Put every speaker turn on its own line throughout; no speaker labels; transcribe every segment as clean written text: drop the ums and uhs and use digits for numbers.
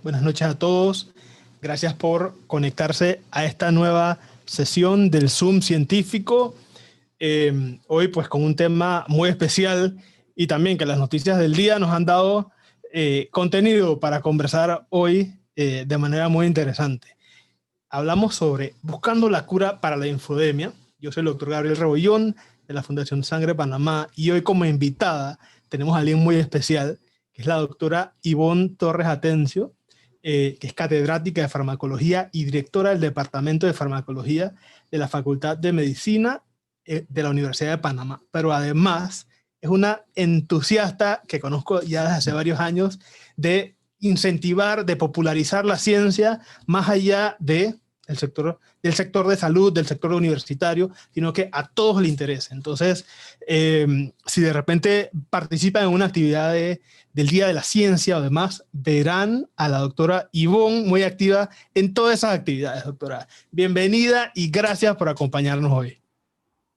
Buenas noches a todos. Gracias por conectarse a esta nueva sesión del Zoom científico. Hoy pues con un tema muy especial y también que las noticias del día nos han dado contenido para conversar hoy de manera muy interesante. Hablamos sobre buscando la cura para la infodemia. Yo soy el doctor Gabriel Rebollón de la Fundación Sangre Panamá y hoy como invitada tenemos a alguien muy especial, que es la doctora Ivonne Torres Atencio, que es catedrática de farmacología y directora del Departamento de Farmacología de la Facultad de Medicina de la Universidad de Panamá. Pero además es una entusiasta que conozco ya desde hace varios años de incentivar, de popularizar la ciencia más allá del sector de salud, del sector universitario, sino que a todos les interesa. Entonces, si de repente participan en una actividad del Día de la Ciencia o demás, verán a la doctora Ivonne muy activa en todas esas actividades, doctora. Bienvenida y gracias por acompañarnos hoy.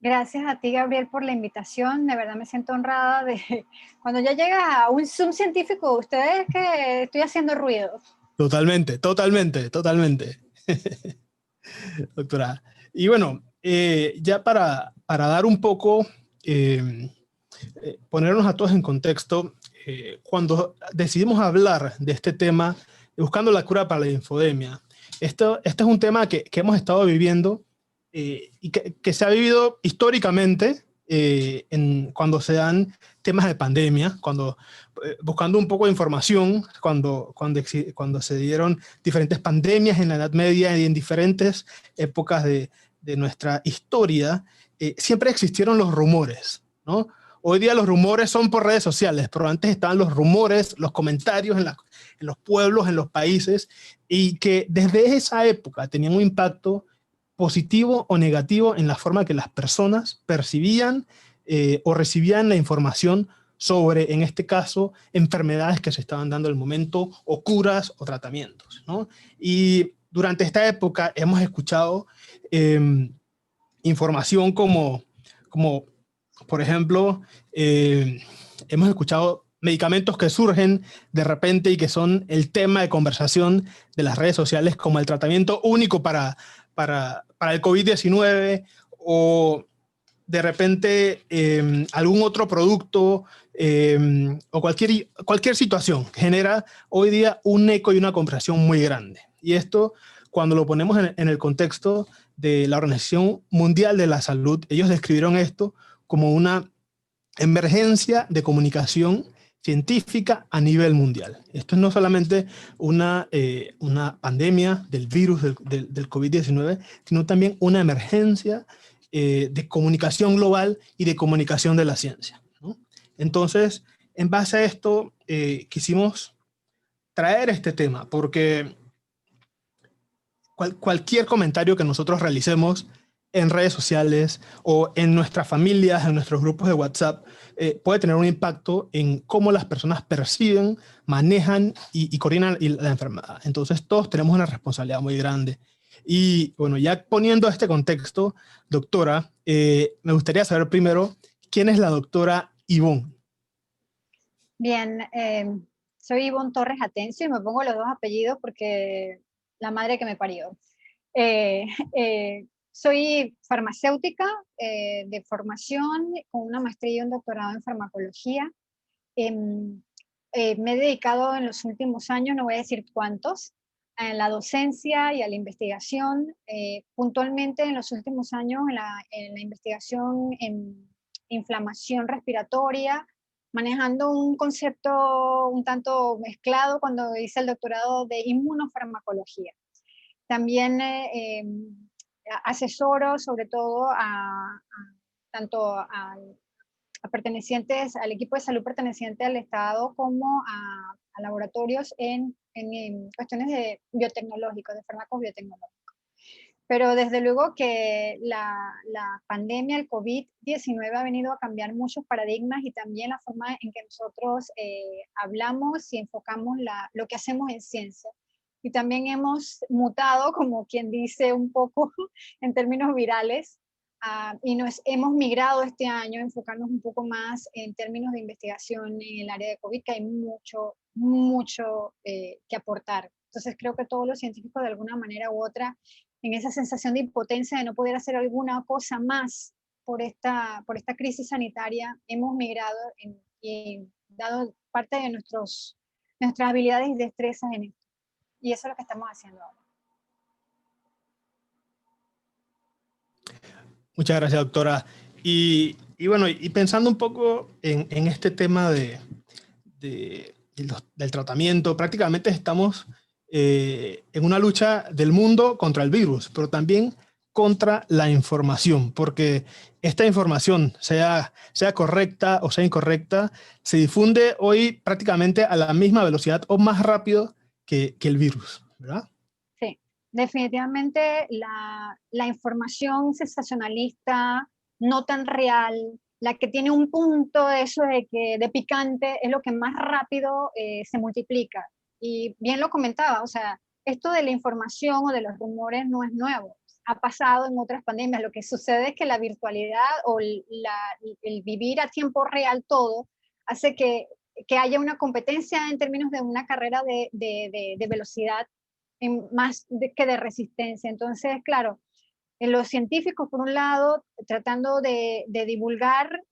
Gracias a ti, Gabriel, por la invitación. De verdad me siento honrada de cuando ya llega a un Zoom científico, ustedes que estoy haciendo ruido.
Totalmente, totalmente, totalmente. Doctora. Y bueno, ya para dar un poco, ponernos a todos en contexto, cuando decidimos hablar de este tema, buscando la cura para la infodemia, este es un tema que hemos estado viviendo y que se ha vivido históricamente cuando se dan temas de pandemia, buscando un poco de información, cuando se dieron diferentes pandemias en la Edad Media y en diferentes épocas de nuestra historia, siempre existieron los rumores, ¿no? Hoy día los rumores son por redes sociales, pero antes estaban los rumores, los comentarios en los pueblos, en los países, y que desde esa época tenían un impacto positivo o negativo en la forma que las personas percibían o recibían la información sobre, en este caso, enfermedades que se estaban dando en el momento, o curas o tratamientos, ¿no? Y durante esta época hemos escuchado información como por ejemplo, hemos escuchado medicamentos que surgen de repente y que son el tema de conversación de las redes sociales, como el tratamiento único para el COVID-19, o de repente algún otro producto o cualquier situación genera hoy día un eco y una conversación muy grande. Y esto, cuando lo ponemos en el contexto de la Organización Mundial de la Salud, ellos describieron esto como una emergencia de comunicación científica a nivel mundial. Esto es no solamente una pandemia del virus del COVID-19, sino también una emergencia de comunicación global y de comunicación de la ciencia, ¿no? Entonces, en base a esto, quisimos traer este tema, porque cualquier comentario que nosotros realicemos en redes sociales o en nuestras familias, en nuestros grupos de WhatsApp, puede tener un impacto en cómo las personas perciben, manejan y coordinan la enfermedad. Entonces todos tenemos una responsabilidad muy grande. Y bueno, ya poniendo este contexto, doctora, me gustaría saber primero, ¿quién es la doctora Ivonne?
Bien, soy Ivonne Torres Atencio y me pongo los dos apellidos porque la madre que me parió. Eh, Soy farmacéutica de formación con una maestría y un doctorado en farmacología. Em, Me he dedicado en los últimos años, no voy a decir cuántos, a la docencia y a la investigación, puntualmente en los últimos años en la investigación en inflamación respiratoria, manejando un concepto un tanto mezclado cuando hice el doctorado de inmunofarmacología. También asesoro sobre todo tanto a pertenecientes al equipo de salud perteneciente al Estado como a laboratorios en cuestiones de biotecnológicos, de fármacos biotecnológicos. Pero desde luego que la pandemia, el COVID-19 ha venido a cambiar muchos paradigmas y también la forma en que nosotros hablamos y enfocamos lo que hacemos en ciencia. Y también hemos mutado, como quien dice un poco en términos virales, y hemos migrado este año a enfocarnos un poco más en términos de investigación en el área de COVID, que hay mucho, mucho que aportar. Entonces creo que todos los científicos de alguna manera u otra, en esa sensación de impotencia de no poder hacer alguna cosa más por esta crisis sanitaria, hemos migrado y dado parte de nuestras habilidades y destrezas en esto. Y eso es lo que estamos haciendo ahora.
Muchas gracias, doctora. Y bueno, y pensando un poco en este tema del tratamiento, prácticamente estamos en una lucha del mundo contra el virus, pero también contra la información, porque esta información, sea correcta o sea incorrecta, se difunde hoy prácticamente a la misma velocidad o más rápido que el virus, ¿verdad?
Sí, definitivamente la información sensacionalista, no tan real, la que tiene un punto de eso de picante, es lo que más rápido se multiplica. Y bien lo comentaba, o sea, esto de la información o de los rumores no es nuevo. Ha pasado en otras pandemias. Lo que sucede es que la virtualidad o el vivir a tiempo real todo hace que haya una competencia en términos de una carrera de velocidad más que de resistencia. Entonces, claro, en los científicos, por un lado, tratando de divulgar,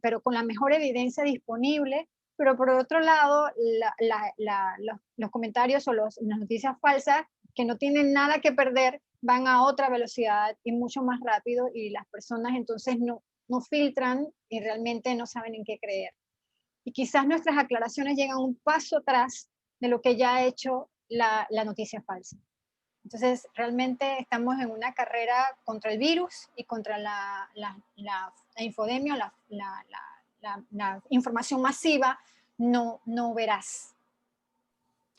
pero con la mejor evidencia disponible, pero por otro lado, los comentarios o las noticias falsas que no tienen nada que perder van a otra velocidad y mucho más rápido, y las personas entonces no filtran y realmente no saben en qué creer. Y quizás nuestras aclaraciones llegan un paso atrás de lo que ya ha hecho la noticia falsa. Entonces, realmente estamos en una carrera contra el virus y contra la infodemia, la información masiva no veraz.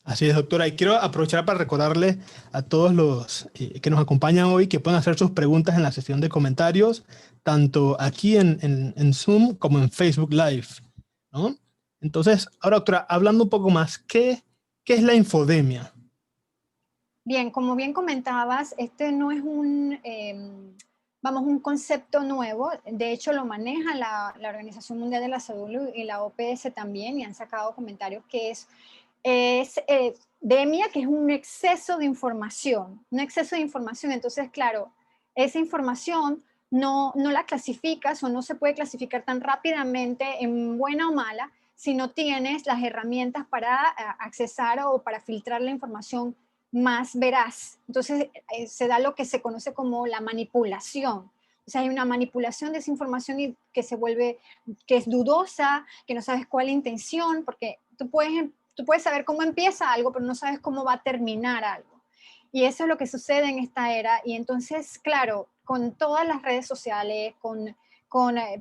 Así es, doctora. Y quiero aprovechar para recordarle a todos los que nos acompañan hoy que pueden hacer sus preguntas en la sesión de comentarios, tanto aquí en Zoom como en Facebook Live, ¿no? Entonces, ahora, doctora, hablando un poco más, ¿qué es la infodemia?
Bien, como bien comentabas, este no es un concepto nuevo. De hecho, lo maneja la Organización Mundial de la Salud y la OPS también, y han sacado comentarios que es demia, que es un exceso de información, Entonces, claro, esa información no la clasificas o no se puede clasificar tan rápidamente en buena o mala si no tienes las herramientas para accesar o para filtrar la información más veraz. Entonces, se da lo que se conoce como la manipulación. O sea, hay una manipulación de esa información y que que es dudosa, que no sabes cuál es la intención, porque tú puedes saber cómo empieza algo, pero no sabes cómo va a terminar algo. Y eso es lo que sucede en esta era. Y entonces, claro, con todas las redes sociales, con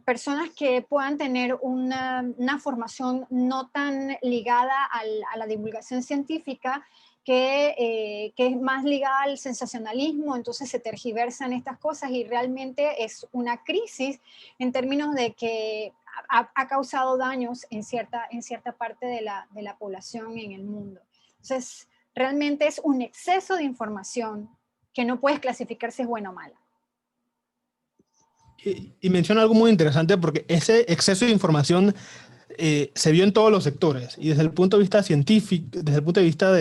personas que puedan tener una formación no tan ligada a la divulgación científica, que es más ligada al sensacionalismo, entonces se tergiversan estas cosas y realmente es una crisis en términos de que ha causado daños en cierta parte de la población en el mundo. Entonces, realmente es un exceso de información que no puedes clasificar si es buena o mala.
Y menciona algo muy interesante porque ese exceso de información se vio en todos los sectores y desde el punto de vista científico, desde el punto de vista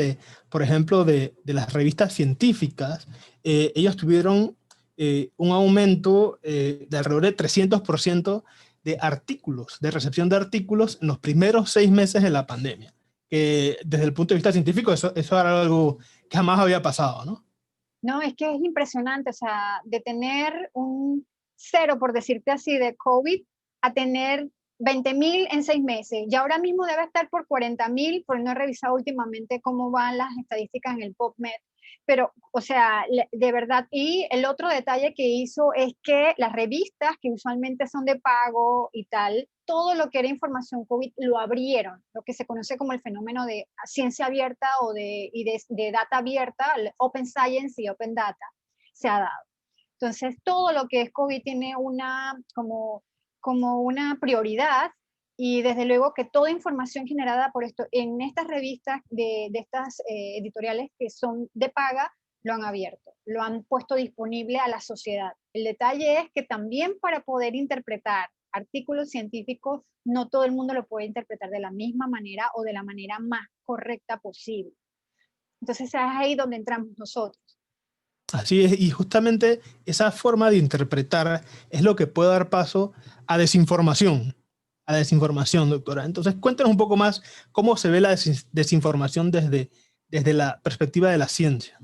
por ejemplo, de las revistas científicas, ellos tuvieron un aumento de alrededor de 300% de artículos, de recepción de artículos en los primeros 6 meses de la pandemia. Que desde el punto de vista científico eso era algo que jamás había pasado, ¿no?
No, es que es impresionante, o sea, de tener un cero, por decirte así, de COVID, a tener 20.000 en 6 meses. Y ahora mismo debe estar por 40.000, porque no he revisado últimamente cómo van las estadísticas en el PubMed. Pero, o sea, de verdad. Y el otro detalle que hizo es que las revistas, que usualmente son de pago y tal, todo lo que era información COVID lo abrieron, lo que se conoce como el fenómeno de ciencia abierta de data abierta, Open Science y Open Data, se ha dado. Entonces, todo lo que es COVID tiene como una prioridad, y desde luego que toda información generada por esto en estas revistas de estas editoriales que son de paga, lo han abierto, lo han puesto disponible a la sociedad. El detalle es que también para poder interpretar artículos científicos, no todo el mundo lo puede interpretar de la misma manera o de la manera más correcta posible. Entonces es ahí donde entramos nosotros.
Así es, y justamente esa forma de interpretar es lo que puede dar paso a desinformación, doctora. Entonces, cuéntanos un poco más cómo se ve la desinformación desde la perspectiva de la ciencia.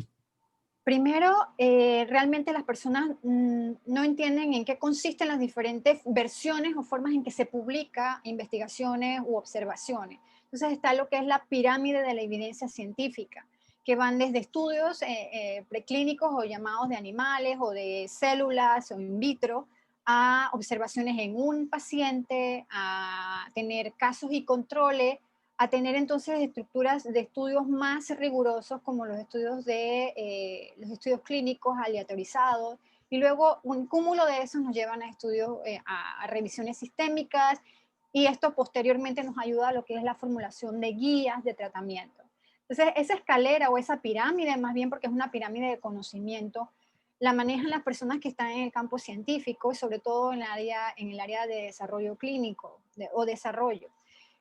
Primero, realmente las personas no entienden en qué consisten las diferentes versiones o formas en que se publica investigaciones u observaciones. Entonces está lo que es la pirámide de la evidencia científica, que van desde estudios preclínicos o llamados de animales o de células o in vitro, a observaciones en un paciente, a tener casos y controles, a tener entonces estructuras de estudios más rigurosos como los estudios los estudios clínicos aleatorizados, y luego un cúmulo de esos nos llevan a estudios, a revisiones sistémicas, y esto posteriormente nos ayuda a lo que es la formulación de guías de tratamiento. Entonces, esa escalera o esa pirámide, más bien porque es una pirámide de conocimiento, la manejan las personas que están en el campo científico y sobre todo en el área de desarrollo clínico o desarrollo.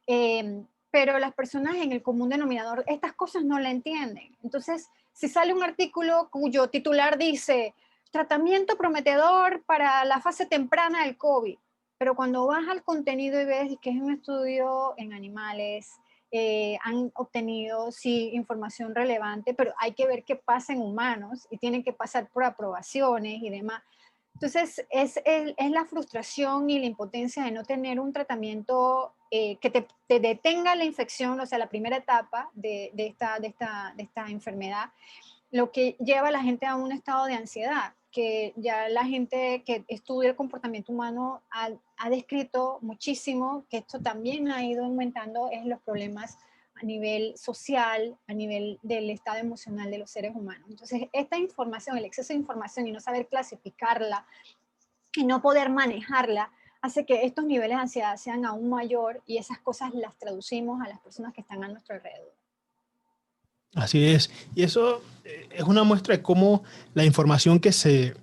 Pero las personas en el común denominador estas cosas no la entienden. Entonces, si sale un artículo cuyo titular dice tratamiento prometedor para la fase temprana del COVID, pero cuando vas al contenido y ves que es un estudio en animales, han obtenido, sí, información relevante, pero hay que ver qué pasa en humanos y tienen que pasar por aprobaciones y demás. Entonces, es la frustración y la impotencia de no tener un tratamiento que te detenga la infección, o sea, la primera etapa de esta enfermedad, lo que lleva a la gente a un estado de ansiedad, que ya la gente que estudia el comportamiento humano ha descrito muchísimo, que esto también ha ido aumentando en los problemas a nivel social, a nivel del estado emocional de los seres humanos. Entonces, esta información, el exceso de información y no saber clasificarla y no poder manejarla, hace que estos niveles de ansiedad sean aún mayor, y esas cosas las traducimos a las personas que están a nuestro alrededor.
Así es. Y eso es una muestra de cómo la información que se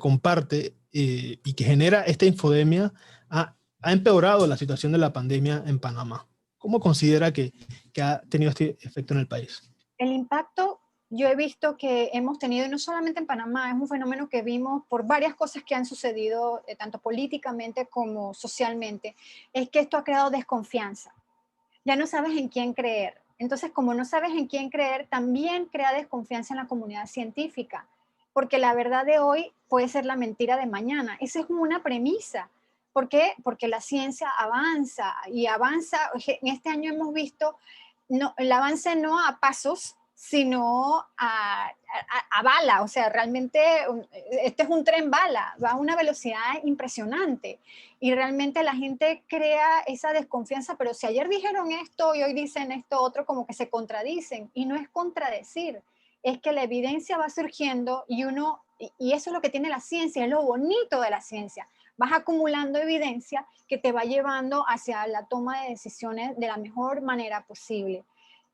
comparte y que genera esta infodemia ha empeorado la situación de la pandemia en Panamá. ¿Cómo considera que ha tenido este efecto en el país?
El impacto, yo he visto que hemos tenido, y no solamente en Panamá, es un fenómeno que vimos por varias cosas que han sucedido, tanto políticamente como socialmente, es que esto ha creado desconfianza. Ya no sabes en quién creer. Entonces, como no sabes en quién creer, también crea desconfianza en la comunidad científica, porque la verdad de hoy puede ser la mentira de mañana. Esa es una premisa. ¿Por qué? Porque la ciencia avanza y avanza. En este año hemos visto no, el avance no a pasos, sino a bala. O sea, realmente este es un tren bala, va a una velocidad impresionante. Y realmente la gente crea esa desconfianza, pero si ayer dijeron esto y hoy dicen esto otro, como que se contradicen. Y no es contradecir, es que la evidencia va surgiendo y eso es lo que tiene la ciencia, es lo bonito de la ciencia. Vas acumulando evidencia que te va llevando hacia la toma de decisiones de la mejor manera posible.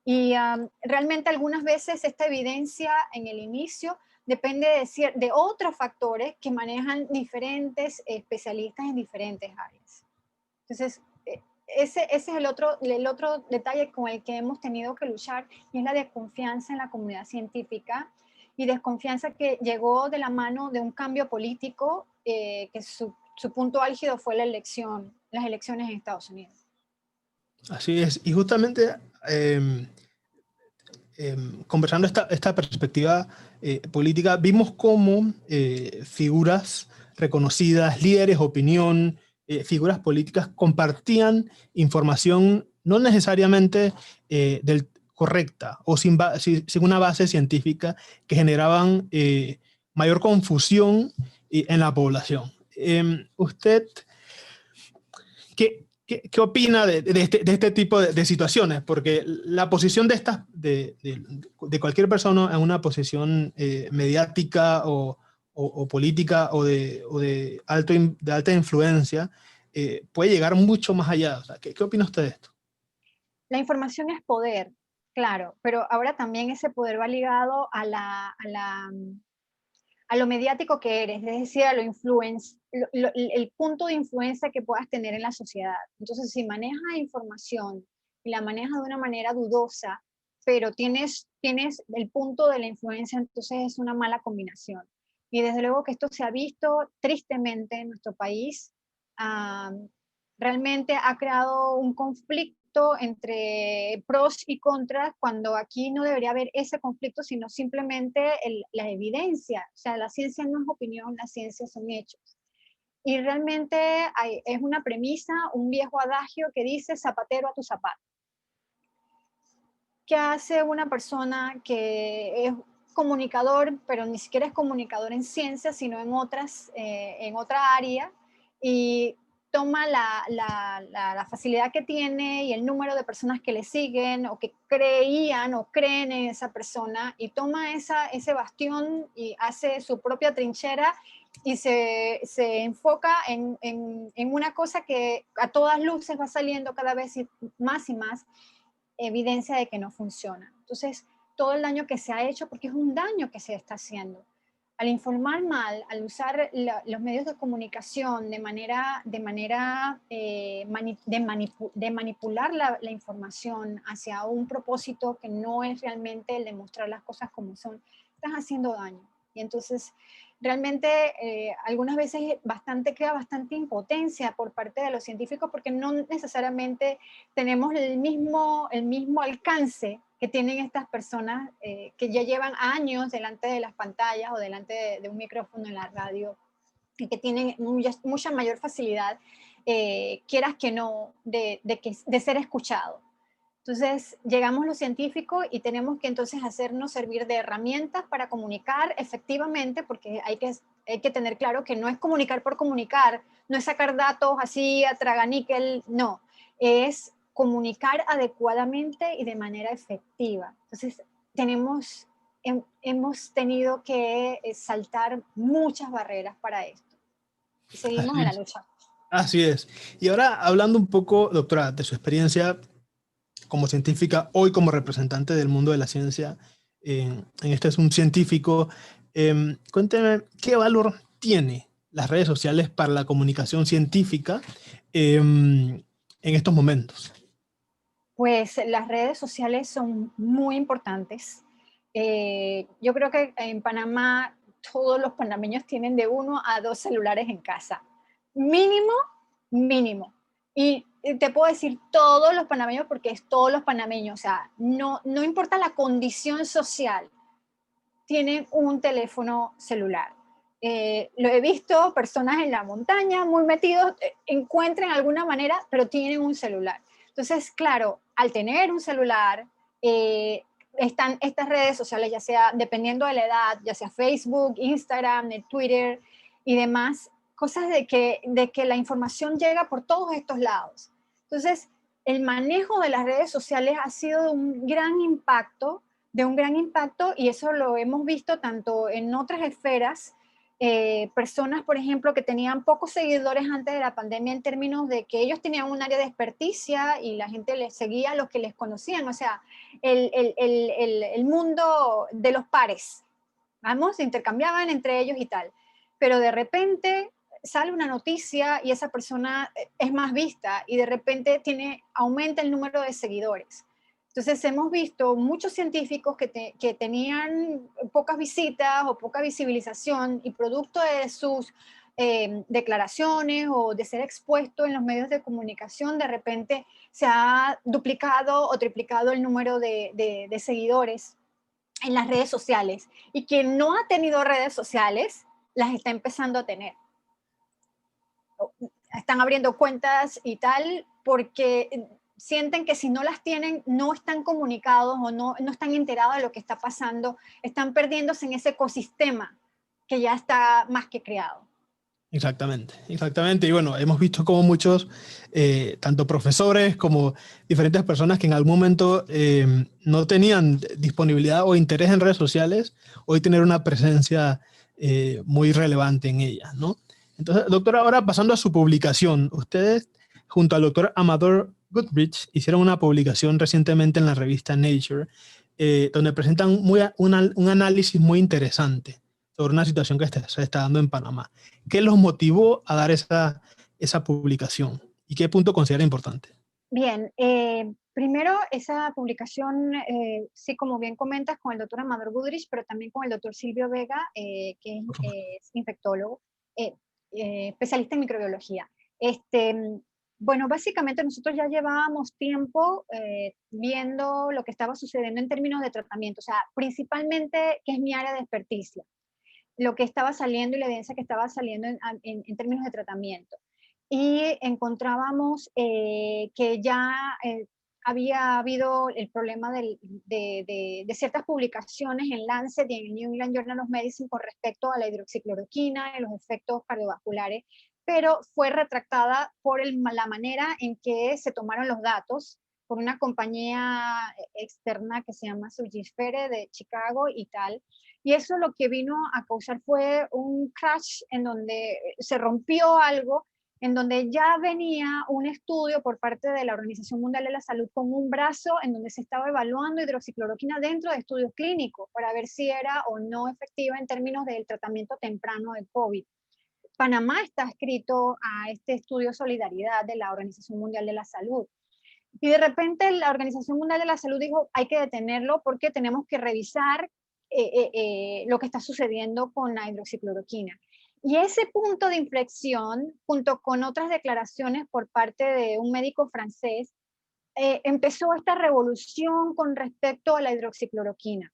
Y realmente algunas veces esta evidencia en el inicio depende de otros factores que manejan diferentes especialistas en diferentes áreas. Entonces, ese es el otro detalle con el que hemos tenido que luchar, y es la desconfianza en la comunidad científica, y desconfianza que llegó de la mano de un cambio político que su punto álgido fue las elecciones en Estados Unidos.
Así es. Y justamente conversando esta perspectiva política, vimos cómo figuras reconocidas, líderes de opinión, figuras políticas compartían información no necesariamente correcta o sin una base científica, que generaban mayor confusión en la población. ¿Usted qué opina de este tipo de situaciones? Porque la posición de cualquier persona en una posición mediática o política o de alta influencia puede llegar mucho más allá. O sea, ¿qué opina usted de esto?
La información es poder. Claro, pero ahora también ese poder va ligado a lo mediático que eres, es decir, a lo el punto de influencia que puedas tener en la sociedad. Entonces, si manejas información y la manejas de una manera dudosa, pero tienes el punto de la influencia, entonces es una mala combinación. Y desde luego que esto se ha visto tristemente en nuestro país. ah, Realmente ha creado un conflicto entre pros y contras, cuando aquí no debería haber ese conflicto, sino simplemente la evidencia. O sea, la ciencia no es opinión, la ciencia son hechos. Y realmente es una premisa, un viejo adagio que dice zapatero a tu zapato. ¿Qué hace una persona que es comunicador, pero ni siquiera es comunicador en ciencia, sino en otra área, y toma la facilidad que tiene y el número de personas que le siguen o que creían o creen en esa persona, y toma ese bastión y hace su propia trinchera y se enfoca en una cosa que a todas luces va saliendo cada vez más y más evidencia de que no funciona? Entonces, todo el daño que se ha hecho, porque es un daño que se está haciendo. Al informar mal, al usar los medios de comunicación de manipular la información hacia un propósito que no es realmente el de mostrar las cosas como son, estás haciendo daño. Y entonces, realmente, algunas veces crea bastante impotencia por parte de los científicos, porque no necesariamente tenemos el mismo alcance que tienen estas personas que ya llevan años delante de las pantallas o delante de un micrófono en la radio, y que tienen mucha mayor facilidad, quieras que no, de ser escuchado. Entonces, llegamos los científicos y tenemos que entonces hacernos servir de herramientas para comunicar efectivamente, porque hay que tener claro que no es comunicar por comunicar, no es sacar datos así a traganíquel, no, es comunicar adecuadamente y de manera efectiva. Entonces, hemos tenido que saltar muchas barreras para esto. Y seguimos
Así
en la
es.
lucha.
Así es. Y ahora hablando un poco, doctora, de su experiencia como científica, hoy como representante del mundo de la ciencia, en este es un científico, cuénteme qué valor tiene las redes sociales para la comunicación científica en estos momentos.
Pues las redes sociales son muy importantes. Yo creo que en Panamá todos los panameños tienen de 1 a 2 celulares en casa. Mínimo, mínimo. Y te puedo decir todos los panameños, porque es todos los panameños. O sea, no importa la condición social, tienen un teléfono celular. Lo he visto, personas en la montaña muy metidos, encuentran alguna manera, pero tienen un celular. Entonces, claro, al tener un celular, están estas redes sociales, ya sea, dependiendo de la edad, ya sea Facebook, Instagram, Twitter y demás, cosas de que la información llega por todos estos lados. Entonces, el manejo de las redes sociales ha sido de un gran impacto, y eso lo hemos visto tanto en otras esferas. Personas, por ejemplo, que tenían pocos seguidores antes de la pandemia, en términos de que ellos tenían un área de experticia y la gente les seguía a los que les conocían, o sea, el mundo de los pares, vamos, se intercambiaban entre ellos y tal, pero de repente sale una noticia y esa persona es más vista, y de repente aumenta el número de seguidores. Entonces hemos visto muchos científicos que tenían pocas visitas o poca visibilización, y producto de sus declaraciones o de ser expuesto en los medios de comunicación, de repente se ha duplicado o triplicado el número de seguidores en las redes sociales. Y quien no ha tenido redes sociales las está empezando a tener. Están abriendo cuentas y tal, porque sienten que si no las tienen, no están comunicados o no están enterados de lo que está pasando, están perdiéndose en ese ecosistema que ya está más que creado.
Exactamente, exactamente. Y bueno, hemos visto como muchos, tanto profesores como diferentes personas que en algún momento no tenían disponibilidad o interés en redes sociales, hoy tener una presencia muy relevante en ellas, ¿no? Entonces, doctor, ahora pasando a su publicación, ustedes junto al doctor Amador Goodrich hicieron una publicación recientemente en la revista Nature, donde presentan un análisis muy interesante sobre una situación que se está dando en Panamá. ¿Qué los motivó a dar esa publicación? ¿Y qué punto considera importante?
Bien, primero esa publicación, sí, como bien comentas, con el doctor Amador Goodrich, pero también con el doctor Silvio Vega, que
Por favor.
es infectólogo, eh, especialista en microbiología. Este, bueno, básicamente nosotros ya llevábamos tiempo viendo lo que estaba sucediendo en términos de tratamiento, o sea, principalmente, que es mi área de experticia, lo que estaba saliendo y la evidencia que estaba saliendo en términos de tratamiento. Y encontrábamos que ya había habido el problema de ciertas publicaciones en Lancet y en el New England Journal of Medicine con respecto a la hidroxicloroquina y los efectos cardiovasculares, pero fue retractada por la manera en que se tomaron los datos por una compañía externa que se llama Surgisfere de Chicago y tal. Y eso lo que vino a causar fue un crash en donde se rompió algo, en donde ya venía un estudio por parte de la Organización Mundial de la Salud con un brazo en donde se estaba evaluando hidroxicloroquina dentro de estudios clínicos para ver si era o no efectiva en términos del tratamiento temprano del COVID. Panamá está escrito a este estudio Solidaridad de la Organización Mundial de la Salud. Y de repente la Organización Mundial de la Salud dijo, hay que detenerlo porque tenemos que revisar lo que está sucediendo con la hidroxicloroquina. Y ese punto de inflexión, junto con otras declaraciones por parte de un médico francés, empezó esta revolución con respecto a la hidroxicloroquina.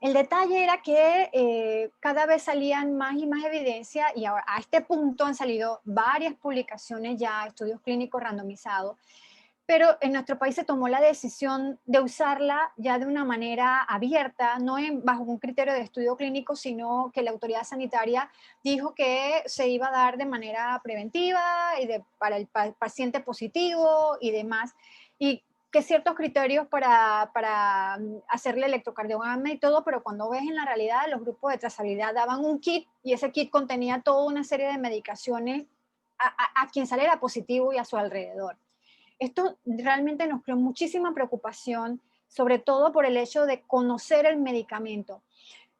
El detalle era que cada vez salían más y más evidencia y ahora a este punto han salido varias publicaciones ya, estudios clínicos randomizados, pero en nuestro país se tomó la decisión de usarla ya de una manera abierta, no bajo un criterio de estudio clínico, sino que la autoridad sanitaria dijo que se iba a dar de manera preventiva y para el paciente positivo y demás, y que ciertos criterios para hacerle electrocardiograma y todo, pero cuando ves en la realidad los grupos de trazabilidad daban un kit y ese kit contenía toda una serie de medicaciones a quien saliera positivo y a su alrededor. Esto realmente nos creó muchísima preocupación, sobre todo por el hecho de conocer el medicamento.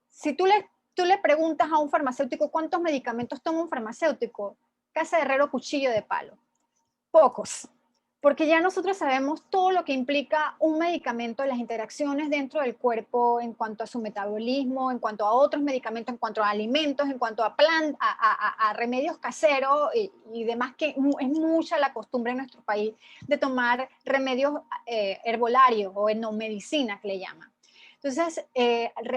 Si tú le preguntas a un farmacéutico cuántos medicamentos toma un farmacéutico, casa de herrero, cuchillo de palo. Pocos, porque ya nosotros sabemos todo lo que implica un medicamento, las interacciones dentro del cuerpo en cuanto a su metabolismo, en cuanto a otros medicamentos, en cuanto a alimentos, en cuanto a remedios caseros y demás, que es mucha la costumbre en nuestro país de tomar remedios herbolarios o etnomedicina que le llaman. Entonces,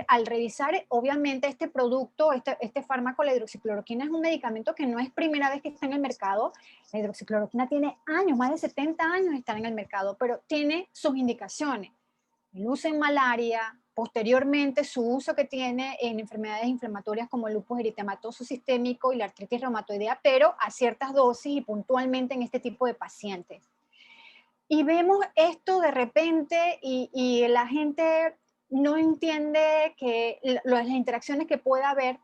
al revisar, obviamente, este producto, este fármaco, la hidroxicloroquina, es un medicamento que no es primera vez que está en el mercado. La hidroxicloroquina tiene años, más de 70 años está en el mercado, pero tiene sus indicaciones. El uso en malaria, posteriormente su uso que tiene en enfermedades inflamatorias como el lupus eritematoso sistémico y la artritis reumatoidea, pero a ciertas dosis y puntualmente en este tipo de pacientes. Y vemos esto de repente y la gente no entiende que las interacciones que puede haber.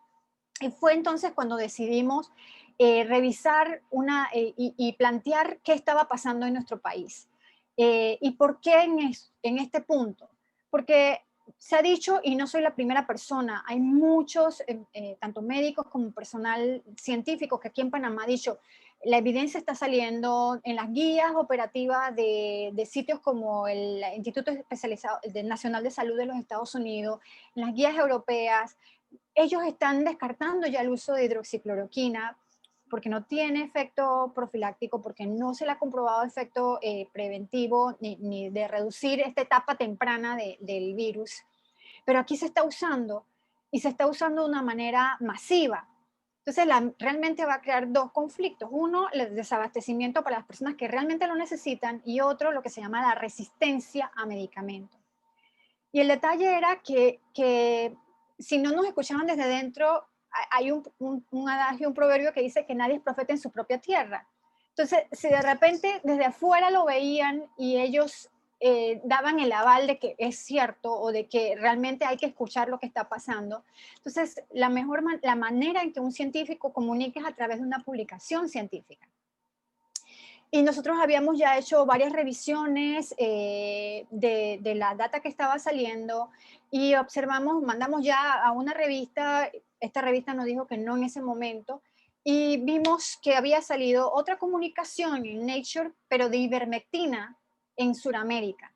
Y fue entonces cuando decidimos revisar y plantear qué estaba pasando en nuestro país. ¿Y por qué en este punto? Porque se ha dicho, y no soy la primera persona, hay muchos, tanto médicos como personal científico, que aquí en Panamá ha dicho, la evidencia está saliendo en las guías operativas de sitios como el Instituto Especializado Nacional de Salud de los Estados Unidos, en las guías europeas. Ellos están descartando ya el uso de hidroxicloroquina porque no tiene efecto profiláctico, porque no se le ha comprobado efecto preventivo ni de reducir esta etapa temprana del virus. Pero aquí se está usando y se está usando de una manera masiva. Entonces, realmente va a crear dos conflictos. Uno, el desabastecimiento para las personas que realmente lo necesitan y otro, lo que se llama la resistencia a medicamentos. Y el detalle era que si no nos escuchaban desde dentro, hay un adagio, un proverbio que dice que nadie es profeta en su propia tierra. Entonces, si de repente desde afuera lo veían y ellos daban el aval de que es cierto o de que realmente hay que escuchar lo que está pasando, entonces la manera en que un científico comunica es a través de una publicación científica. Y nosotros habíamos ya hecho varias revisiones de la data que estaba saliendo y observamos, mandamos ya a una revista, esta revista nos dijo que no en ese momento, y vimos que había salido otra comunicación en Nature, pero de ivermectina en Sudamérica.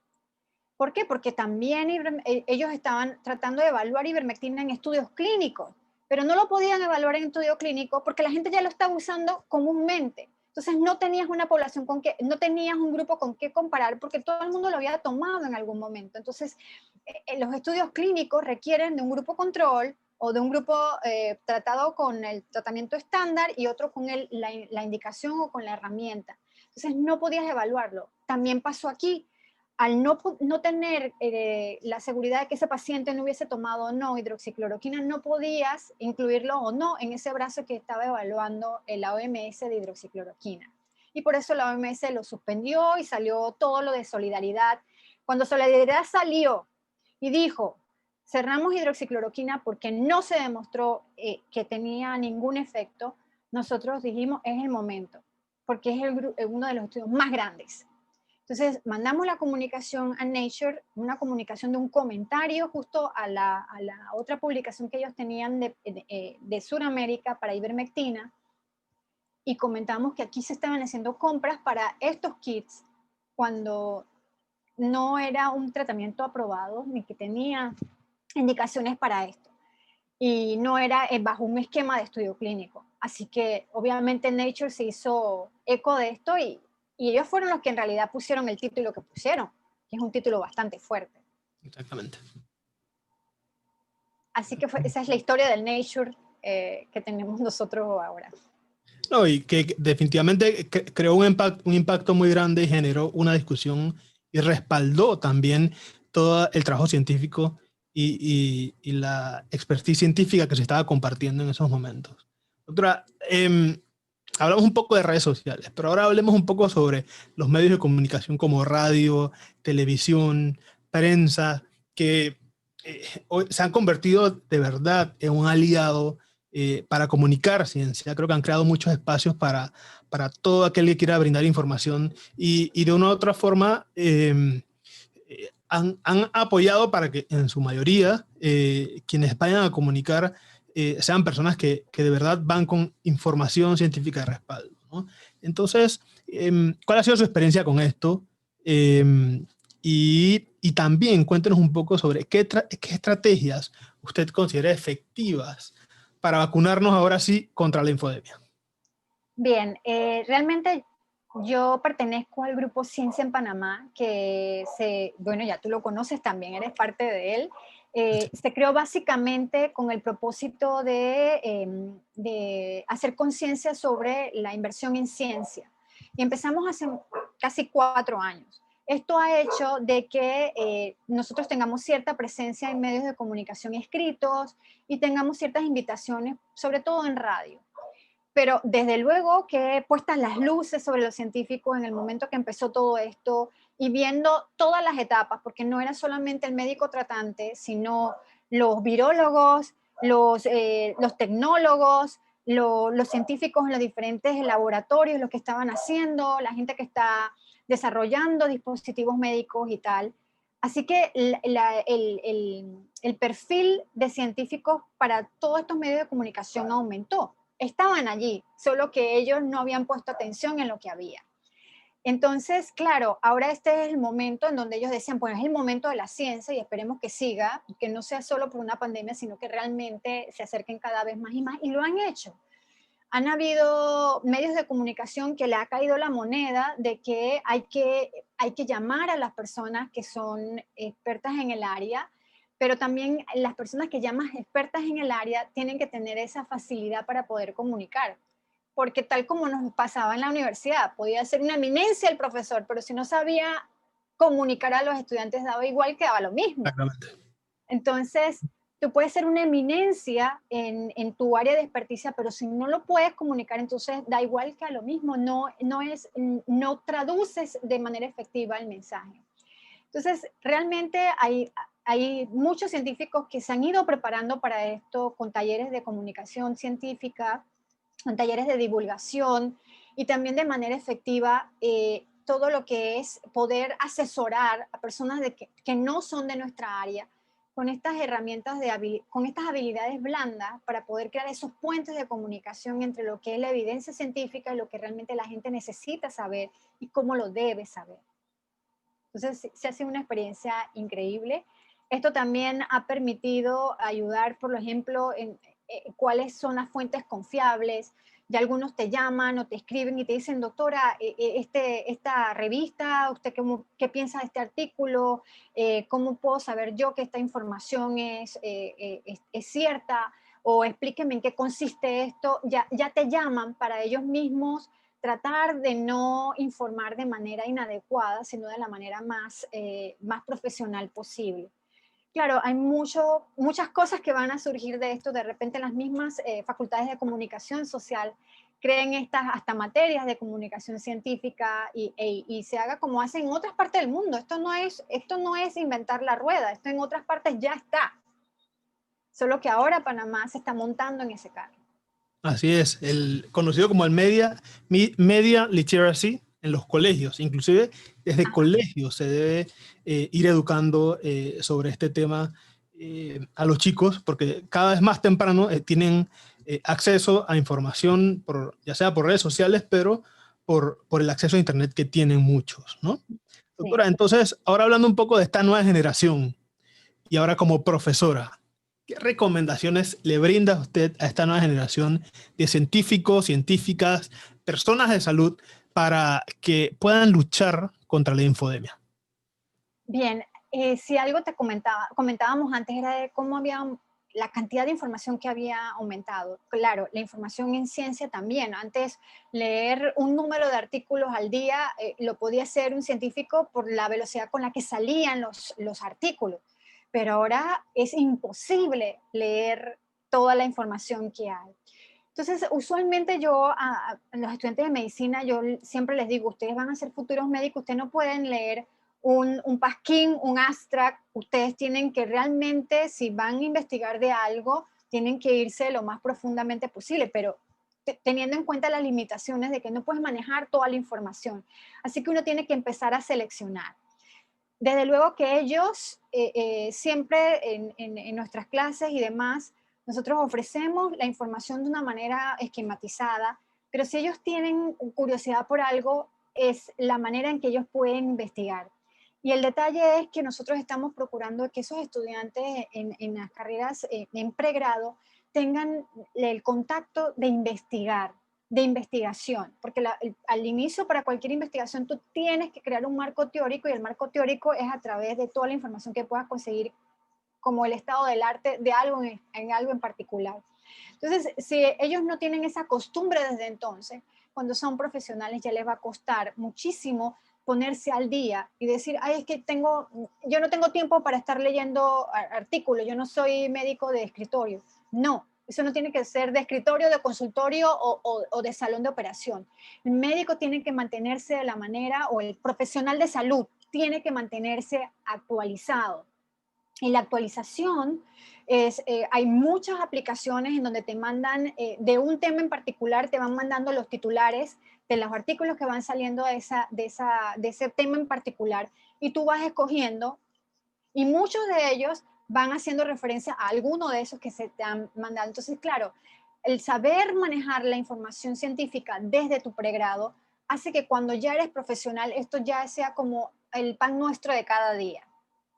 ¿Por qué? Porque también ellos estaban tratando de evaluar ivermectina en estudios clínicos, pero no lo podían evaluar en estudio clínico porque la gente ya lo estaba usando comúnmente. Entonces no tenías una población con que, no tenías un grupo con qué comparar porque todo el mundo lo había tomado en algún momento. Entonces los estudios clínicos requieren de un grupo control o de un grupo tratado con el tratamiento estándar y otro con la indicación o con la herramienta. Entonces no podías evaluarlo. También pasó aquí, al no tener la seguridad de que ese paciente no hubiese tomado o no hidroxicloroquina, no podías incluirlo o no en ese brazo que estaba evaluando la OMS de hidroxicloroquina. Y por eso la OMS lo suspendió y salió todo lo de Solidaridad. Cuando Solidaridad salió y dijo, cerramos hidroxicloroquina porque no se demostró que tenía ningún efecto, nosotros dijimos, es el momento, porque es uno de los estudios más grandes. Entonces, mandamos la comunicación a Nature, una comunicación de un comentario justo a la otra publicación que ellos tenían de Sudamérica para ivermectina, y comentamos que aquí se estaban haciendo compras para estos kits cuando no era un tratamiento aprobado ni que tenía indicaciones para esto. Y no era bajo un esquema de estudio clínico. Así que obviamente Nature se hizo eco de esto y ellos fueron los que en realidad pusieron el título que pusieron, que es un título bastante fuerte.
Exactamente.
Así que esa es la historia del Nature que tenemos nosotros ahora.
No, y que definitivamente creó un impacto muy grande y generó una discusión y respaldó también todo el trabajo científico y la expertise científica que se estaba compartiendo en esos momentos. Doctora, hablamos un poco de redes sociales, pero ahora hablemos un poco sobre los medios de comunicación como radio, televisión, prensa, que hoy se han convertido de verdad en un aliado para comunicar ciencia. Creo que han creado muchos espacios para todo aquel que quiera brindar información y de una u otra forma han apoyado para que en su mayoría quienes vayan a comunicar sean personas que de verdad van con información científica de respaldo, ¿no? Entonces, ¿cuál ha sido su experiencia con esto? Y también cuéntenos un poco sobre qué estrategias usted considera efectivas para vacunarnos ahora sí contra la infodemia.
Bien, realmente yo pertenezco al grupo Ciencia en Panamá, bueno, ya tú lo conoces también, eres parte de él. Se creó básicamente con el propósito de hacer conciencia sobre la inversión en ciencia. Y empezamos hace casi 4 años. Esto ha hecho de que nosotros tengamos cierta presencia en medios de comunicación escritos y tengamos ciertas invitaciones, sobre todo en radio. Pero desde luego que puestas las luces sobre los científicos en el momento que empezó todo esto y viendo todas las etapas, porque no era solamente el médico tratante, sino los virólogos, los tecnólogos, los científicos en los diferentes laboratorios, los que estaban haciendo, la gente que está desarrollando dispositivos médicos y tal. Así que el perfil de científicos para todos estos medios de comunicación aumentó. Estaban allí, solo que ellos no habían puesto atención en lo que había. Entonces, claro, ahora este es el momento en donde ellos decían, bueno, es el momento de la ciencia y esperemos que siga, que no sea solo por una pandemia, sino que realmente se acerquen cada vez más y lo han hecho. Han habido medios de comunicación que le ha caído la moneda de que hay que llamar a las personas que son expertas en el área, pero también las personas que llaman expertas en el área tienen que tener esa facilidad para poder comunicar. Porque tal como nos pasaba en la universidad, podía ser una eminencia el profesor, pero si no sabía comunicar a los estudiantes daba igual, que daba lo mismo.
Exactamente.
Entonces, tú puedes ser una eminencia en tu área de experticia, pero si no lo puedes comunicar, entonces da igual, que a lo mismo, no traduces de manera efectiva el mensaje. Entonces, realmente hay muchos científicos que se han ido preparando para esto con talleres de comunicación científica, con talleres de divulgación, y también de manera efectiva todo lo que es poder asesorar a personas que no son de nuestra área con estas herramientas, con estas habilidades blandas para poder crear esos puentes de comunicación entre lo que es la evidencia científica y lo que realmente la gente necesita saber y cómo lo debe saber. Entonces, se ha sido una experiencia increíble. Esto también ha permitido ayudar, por ejemplo, en cuáles son las fuentes confiables. Ya algunos te llaman o te escriben y te dicen, doctora, esta revista, ¿usted qué piensa de este artículo? ¿Cómo puedo saber yo que esta información es cierta? O explíqueme en qué consiste esto. Ya te llaman para ellos mismos tratar de no informar de manera inadecuada, sino de la manera más profesional posible. Claro, hay muchas cosas que van a surgir de esto. De repente las mismas facultades de comunicación social creen estas hasta materias de comunicación científica y se haga como hacen en otras partes del mundo. Esto no es inventar la rueda, esto en otras partes ya está. Solo que ahora Panamá se está montando en ese carro.
Así es, el conocido como el media literacy en los colegios. Inclusive desde
Ajá.
colegios se debe ir educando sobre este tema a los chicos, porque cada vez más temprano tienen acceso a información, ya sea por redes sociales, pero por el acceso a Internet que tienen muchos, ¿no?
Sí.
Doctora, entonces, ahora hablando un poco de esta nueva generación y ahora como profesora, ¿qué recomendaciones le brinda usted a esta nueva generación de científicos, científicas, personas de salud para que puedan luchar contra la infodemia?
Bien, si algo comentábamos antes era de cómo había la cantidad de información que había aumentado. Claro, la información en ciencia también. Antes leer un número de artículos al día lo podía hacer un científico por la velocidad con la que salían los artículos, pero ahora es imposible leer toda la información que hay. Entonces, usualmente yo a los estudiantes de medicina, yo siempre les digo, ustedes van a ser futuros médicos, ustedes no pueden leer un pasquín, un abstract, ustedes tienen que realmente, si van a investigar de algo, tienen que irse lo más profundamente posible, pero teniendo en cuenta las limitaciones de que no puedes manejar toda la información. Así que uno tiene que empezar a seleccionar. Desde luego que ellos siempre en nuestras clases y demás, nosotros ofrecemos la información de una manera esquematizada, pero si ellos tienen curiosidad por algo, es la manera en que ellos pueden investigar. Y el detalle es que nosotros estamos procurando que esos estudiantes en las carreras en pregrado tengan el contacto de investigación, porque al inicio para cualquier investigación tú tienes que crear un marco teórico y el marco teórico es a través de toda la información que puedas conseguir como el estado del arte de algo en algo en particular. Entonces, si ellos no tienen esa costumbre desde entonces, cuando son profesionales ya les va a costar muchísimo ponerse al día y decir, ay, es que yo no tengo tiempo para estar leyendo artículos, yo no soy médico de escritorio. No, eso no tiene que ser de escritorio, de consultorio o de salón de operación. El médico tiene que mantenerse de la manera, o el profesional de salud tiene que mantenerse actualizado. Y la actualización hay muchas aplicaciones en donde te mandan de un tema en particular, te van mandando los titulares de los artículos que van saliendo de ese tema en particular y tú vas escogiendo y muchos de ellos van haciendo referencia a alguno de esos que se te han mandado. Entonces, claro, el saber manejar la información científica desde tu pregrado hace que cuando ya eres profesional esto ya sea como el pan nuestro de cada día,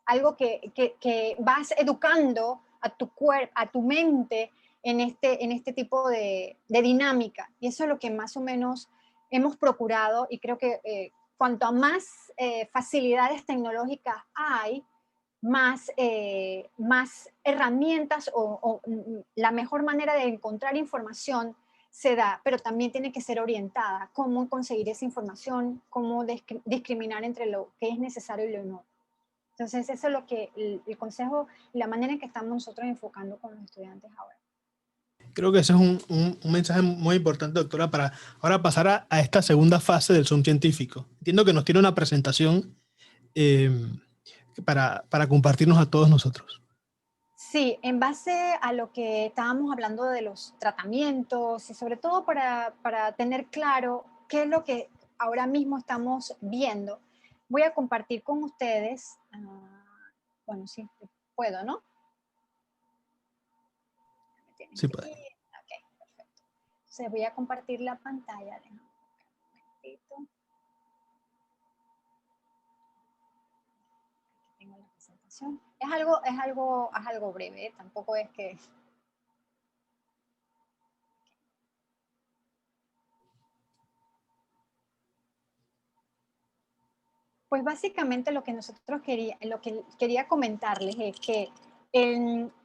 algo que vas educando a tu cuerpo, a tu mente en este tipo de dinámica. Y eso es lo que más o menos hemos procurado y creo que cuanto a más facilidades tecnológicas hay, más herramientas o la mejor manera de encontrar información se da, pero también tiene que ser orientada. Cómo conseguir esa información, cómo discriminar entre lo que es necesario y lo no. Entonces, eso es lo que el consejo y la manera en que estamos nosotros enfocando con los estudiantes ahora.
Creo que ese es un mensaje muy importante, doctora, para ahora pasar a esta segunda fase del Zoom científico. Entiendo que nos tiene una presentación eh, para compartirnos a todos nosotros.
Sí, en base a lo que estábamos hablando de los tratamientos y sobre todo para tener claro ¿qué es lo que ahora mismo estamos viendo? Voy a compartir con ustedes, bueno, sí, puedo, ¿no?
Sí, puede.
Ok, perfecto. Entonces voy a compartir la pantalla. Déjame un momentito. Aquí tengo la presentación. Es algo breve, tampoco es que... Pues básicamente lo que lo que quería comentarles es que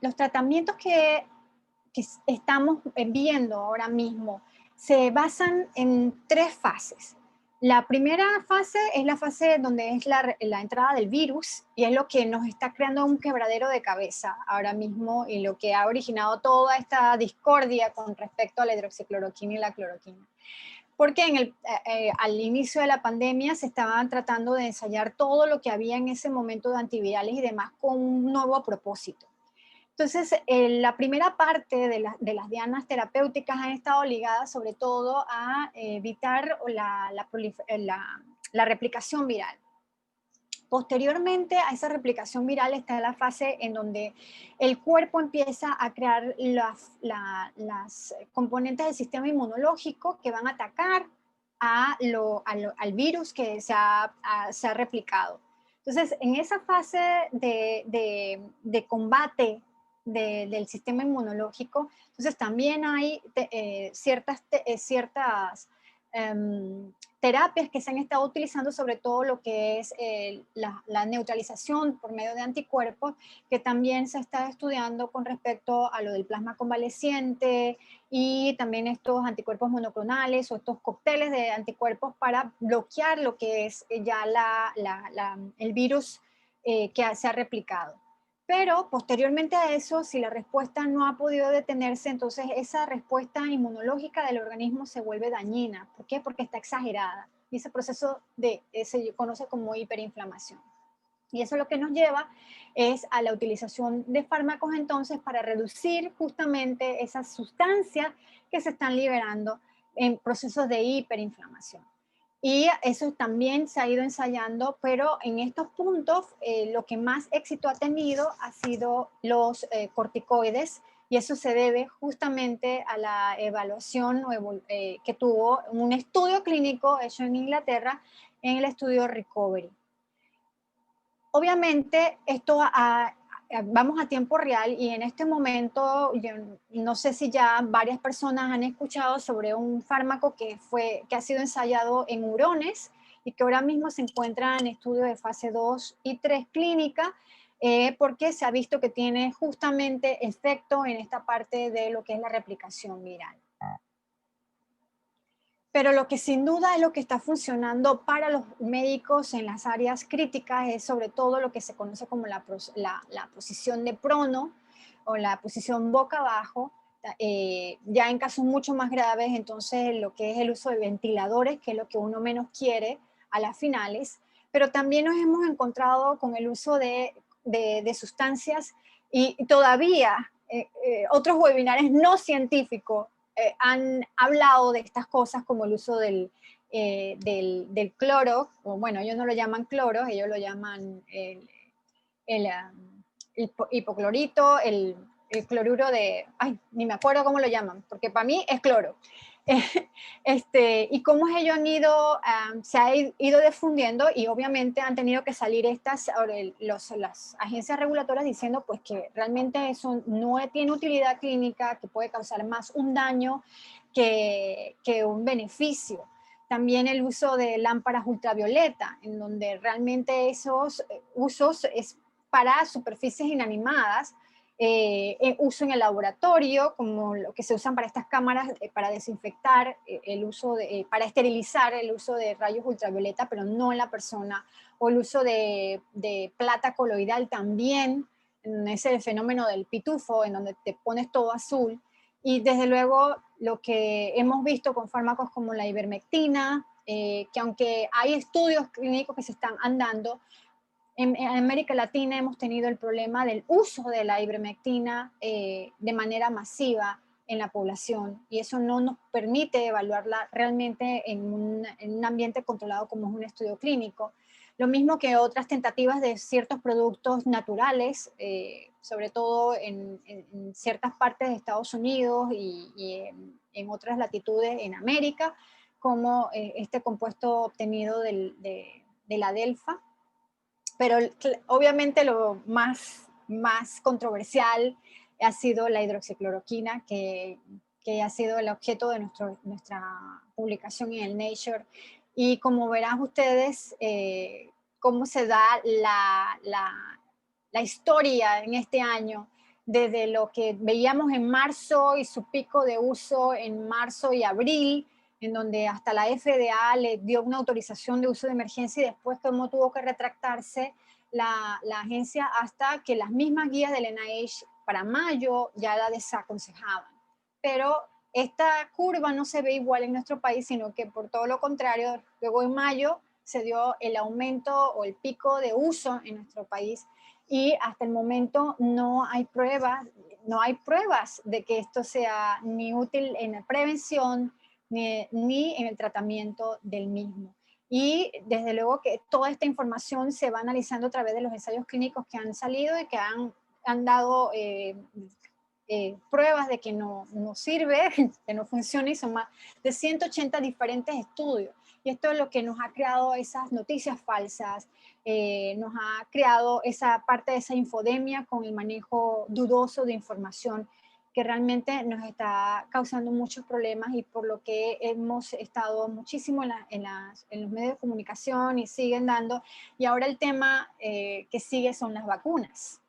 los tratamientos que estamos viendo ahora mismo se basan en 3 fases. La primera fase es la fase donde es la entrada del virus y es lo que nos está creando un quebradero de cabeza ahora mismo y lo que ha originado toda esta discordia con respecto a la hidroxicloroquina y la cloroquina. Porque al inicio de la pandemia se estaban tratando de ensayar todo lo que había en ese momento de antivirales y demás con un nuevo propósito. Entonces, la primera parte de las dianas terapéuticas han estado ligadas sobre todo a evitar la replicación viral. Posteriormente a esa replicación viral está la fase en donde el cuerpo empieza a crear las componentes del sistema inmunológico que van a atacar al virus que se ha replicado. Entonces, en esa fase de combate del sistema inmunológico, entonces también hay ciertas terapias que se han estado utilizando, sobre todo lo que es la neutralización por medio de anticuerpos, que también se está estudiando con respecto a lo del plasma convaleciente y también estos anticuerpos monoclonales o estos cócteles de anticuerpos para bloquear lo que es ya el virus que se ha replicado. Pero posteriormente a eso, si la respuesta no ha podido detenerse, entonces esa respuesta inmunológica del organismo se vuelve dañina. ¿Por qué? Porque está exagerada. Y ese proceso se conoce como hiperinflamación. Y eso lo que nos lleva es a la utilización de fármacos entonces para reducir justamente esas sustancias que se están liberando en procesos de hiperinflamación. Y eso también se ha ido ensayando, pero en estos puntos lo que más éxito ha tenido ha sido los corticoides, y eso se debe justamente a la evaluación que tuvo un estudio clínico hecho en Inglaterra, en el estudio Recovery. Obviamente vamos a tiempo real y en este momento yo no sé si ya varias personas han escuchado sobre un fármaco que ha sido ensayado en hurones y que ahora mismo se encuentra en estudios de fase 2 y 3 clínica, porque se ha visto que tiene justamente efecto en esta parte de lo que es la replicación viral. Pero lo que sin duda es lo que está funcionando para los médicos en las áreas críticas es sobre todo lo que se conoce como la posición de prono o la posición boca abajo. Ya en casos mucho más graves, entonces lo que es el uso de ventiladores, que es lo que uno menos quiere a las finales, pero también nos hemos encontrado con el uso de sustancias y todavía otros webinars no científicos han hablado de estas cosas como el uso del cloro, o bueno, ellos no lo llaman cloro, ellos lo llaman el hipoclorito, el cloruro ay, ni me acuerdo cómo lo llaman, porque para mí es cloro. Y cómo ellos se ha ido difundiendo y obviamente han tenido que salir las agencias regulatorias diciendo pues que realmente eso no tiene utilidad clínica, que puede causar más un daño que un beneficio. También el uso de lámparas ultravioleta, en donde realmente esos usos es para superficies inanimadas, uso en el laboratorio, como lo que se usan para estas cámaras para desinfectar, para esterilizar el uso de rayos ultravioleta, pero no en la persona, o el uso de plata coloidal también, es el fenómeno del pitufo, en donde te pones todo azul, y desde luego lo que hemos visto con fármacos como la ivermectina, que aunque hay estudios clínicos que se están andando, en América Latina hemos tenido el problema del uso de la ivermectina de manera masiva en la población, y eso no nos permite evaluarla realmente en un ambiente controlado como es un estudio clínico. Lo mismo que otras tentativas de ciertos productos naturales, sobre todo en ciertas partes de Estados Unidos y en otras latitudes en América, como este compuesto obtenido de la delfa. Pero obviamente lo más controversial ha sido la hidroxicloroquina, que ha sido el objeto de nuestra publicación en el Nature. Y como verán ustedes, cómo se da la historia en este año, desde lo que veíamos en marzo y su pico de uso en marzo y abril, en donde hasta la FDA le dio una autorización de uso de emergencia y después cómo tuvo que retractarse la agencia hasta que las mismas guías del NIH para mayo ya la desaconsejaban. Pero esta curva no se ve igual en nuestro país, sino que por todo lo contrario, luego en mayo se dio el aumento o el pico de uso en nuestro país y hasta el momento no hay pruebas de que esto sea ni útil en la prevención ni en el tratamiento del mismo. Y desde luego que toda esta información se va analizando a través de los ensayos clínicos que han salido y que han dado pruebas de que no sirve, que no funciona, y son más de 180 diferentes estudios. Y esto es lo que nos ha creado esas noticias falsas, nos ha creado esa parte de esa infodemia con el manejo dudoso de información que realmente nos está causando muchos problemas y por lo que hemos estado muchísimo en los medios de comunicación y siguen dando. Y ahora el tema que sigue son las vacunas.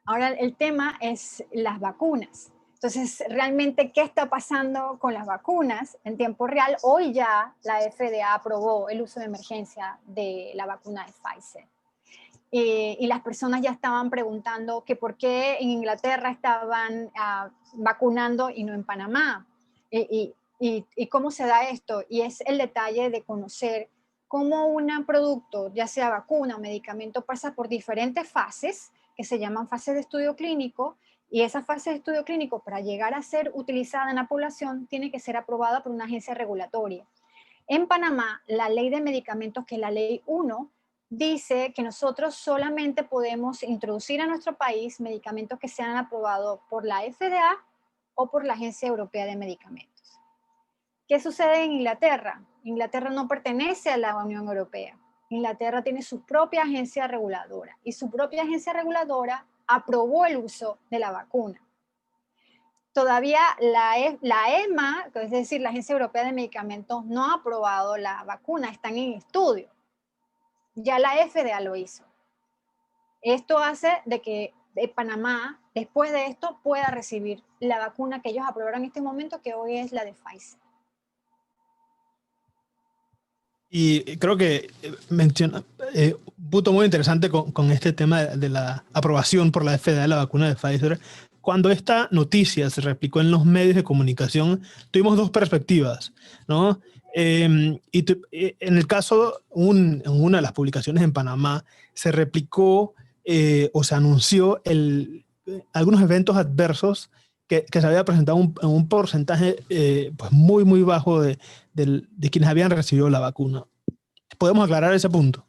Ahora el tema es las vacunas. Entonces, realmente, ¿qué está pasando con las vacunas en tiempo real? Hoy ya la FDA aprobó el uso de emergencia de la vacuna de Pfizer. Y las personas ya estaban preguntando que por qué en Inglaterra estaban vacunando y no en Panamá. Y cómo se da esto. Y es el detalle de conocer cómo un producto, ya sea vacuna o medicamento, pasa por diferentes fases que se llaman fases de estudio clínico, y esa fase de estudio clínico, para llegar a ser utilizada en la población, tiene que ser aprobada por una agencia regulatoria. En Panamá, la ley de medicamentos, que es la ley 1, dice que nosotros solamente podemos introducir a nuestro país medicamentos que sean aprobados por la FDA o por la Agencia Europea de Medicamentos. ¿Qué sucede en Inglaterra? Inglaterra no pertenece a la Unión Europea. Inglaterra tiene su propia agencia reguladora y su propia agencia reguladora aprobó el uso de la vacuna. Todavía la EMA, es decir, la Agencia Europea de Medicamentos, no ha aprobado la vacuna, están en estudio. Ya la FDA lo hizo. Esto hace de que Panamá, después de esto, pueda recibir la vacuna que ellos aprobaron en este momento, que hoy es la de Pfizer.
Y creo que menciona un punto muy interesante con este tema de la aprobación por la FDA de la vacuna de Pfizer. Cuando esta noticia se replicó en los medios de comunicación, tuvimos dos perspectivas, ¿no? En el caso, en una de las publicaciones en Panamá, se replicó o se anunció algunos eventos adversos que se había presentado en un porcentaje pues muy, muy bajo de quienes habían recibido la vacuna. ¿Podemos aclarar ese punto?